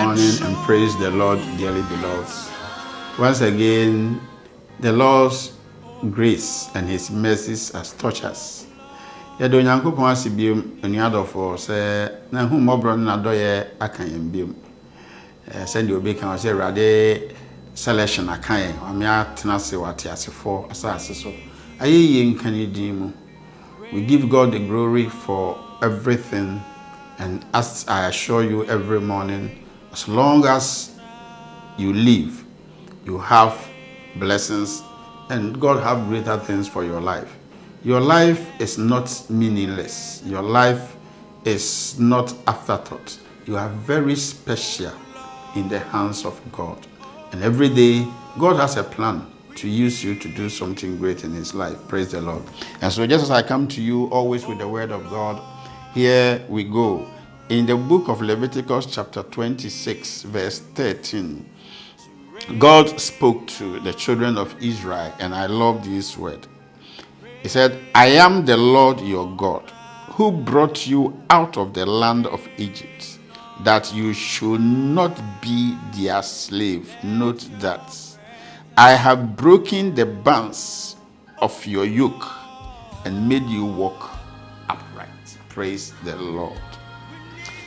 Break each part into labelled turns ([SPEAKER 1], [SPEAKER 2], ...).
[SPEAKER 1] morning and praise the Lord, dearly beloved. Once again, the Lord's grace and His mercies has touched us. Yɛde Onyankopɔn ase biom anuadɔfo sɛ na hu mmɔborɔ no nadɔyɛ aka yɛn biom. Sɛndeɛ obi kan sɛ Awurade selection aka yɛn, ɔme atena se wate asefo asase so. Ayɛ yɛn nka ne din mu. We give God the glory for everything, and as I assure you every morning, as long as you live, you have blessings, and God have greater things for your life. Your life is not meaningless. Your life is not afterthought. You are very special in the hands of God. And every day, God has a plan to use you to do something great in His life. Praise the Lord. And so just as I come to you always with the word of God, here we go. In the book of Leviticus chapter 26, verse 13, God spoke to the children of Israel, and I love this word. He said, I am the Lord your God, who brought you out of the land of Egypt, that you should not be their slave. Note that. I have broken the bands of your yoke and made you walk upright. Praise the Lord.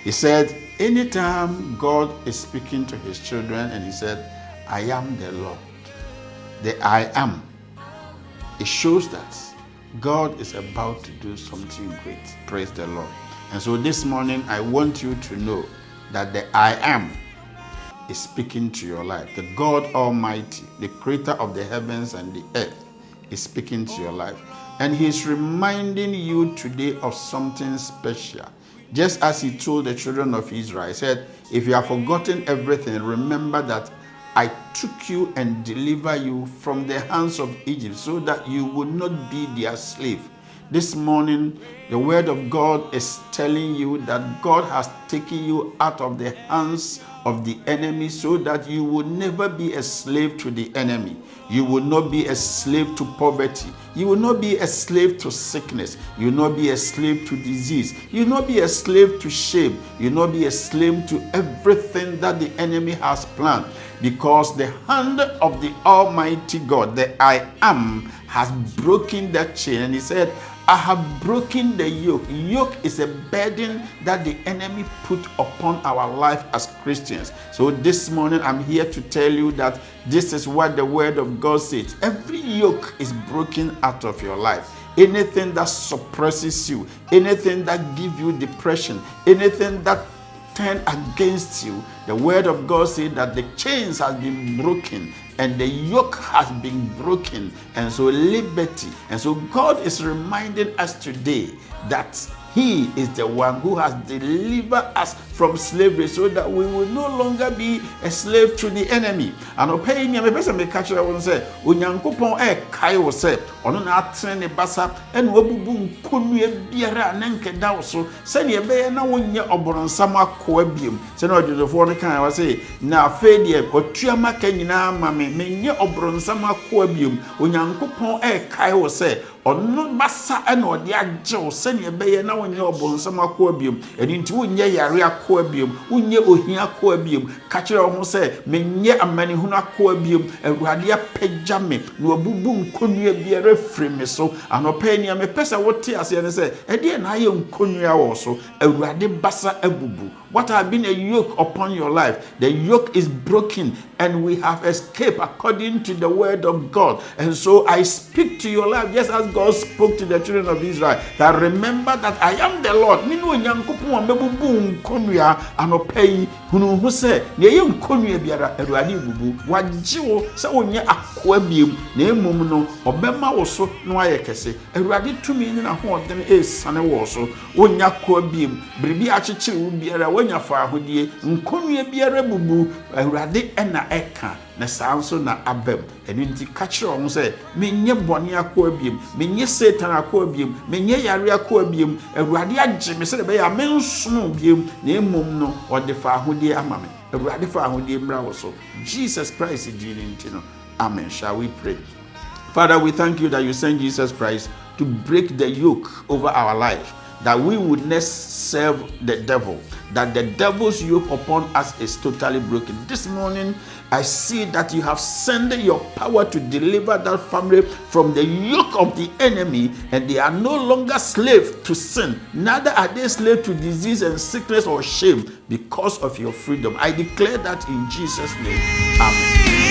[SPEAKER 1] He said, anytime God is speaking to His children and He said, I am the Lord, the I am, it shows that God is about to do something great. Praise the Lord. And so this morning, I want you to know that the I am is speaking to your life. The God Almighty, the creator of the heavens and the earth, is speaking to your life. And He's reminding you today of something special. Just as He told the children of Israel, He said, if you have forgotten everything, remember that I took you and delivered you from the hands of Egypt so that you would not be their slave. This morning, the word of God is telling you that God has taken you out of the hands of the enemy so that you will never be a slave to the enemy. You will not be a slave to poverty. You will not be a slave to sickness. You will not be a slave to disease. You will not be a slave to shame. You will not be a slave to everything that the enemy has planned. Because the hand of the Almighty God, the I am, has broken that chain. And He said, I have broken the yoke. Yoke is a burden that the enemy put upon our life as Christians. So this morning I'm here to tell you that this is what the word of God says. Every yoke is broken out of your life. Anything that suppresses you, anything that gives you depression, anything that turn against you, the word of God says that the chains has been broken and the yoke has been broken, and so liberty. And so God is reminding us today that He is the one who has delivered us from slavery so that we will no longer be a slave to the enemy. And opinion me person me catch that one say Onyankopon kai wo say ono na atene ne basa e na obubu nkonua biara na nkeda wo so se ne be na wonye oboronsam akoa biem se na odwofo no kan wa say na afa de otua maka nyina ma me menye oboronsam akoa biem Onyankopon kai wo say ono basa e na ode agye se ne be na wonye oboronsam akoa biem eni nti wonye yare akoa biem wonye ohia akoa biem ka kire wo say menye amani hunu akoa biem Awurade apagya me na obubu nkonua biara firi me so anopa enia me pesa wote ase ne say e de na aye nkonua wo so Awurade basa abubu. What have been a yoke upon your life, the yoke is broken and we have escaped according to the word of God. And so I speak to your life just as God spoke to the children of Israel, that remember that I am the Lord. Minu Nyankopon amebubu nkonua anopa yi hunu hu se ne ye nkonua biara Awurade bubu wajiwo se onye akoa biem na emom no obema wo so no aye kese Awurade tumi ni na ho odene esane wo so onya akoa biem biribi akyekyere wo biara wanya fa ahodie nkonua biara bubu Awurade ena eka na sanso na abem eni nti ka kire wo se menye bone akoa biem menye satan akoa biem menye yare akoa biem Awurade agye me se be ya mensono biem na emom no ode fa ahodie ama me Awurade fa ahodie mra wo so Jesus Christ dini ntino. Amen. Shall we pray? Father, we thank you that you sent Jesus Christ to break the yoke over our life. that we would not serve the devil, that the devil's yoke upon us is totally broken. This morning, I see that you have sent your power to deliver that family from the yoke of the enemy, and they are no longer slaves to sin. Neither are they slaves to disease and sickness or shame because of your freedom. I declare that in Jesus' name. Amen.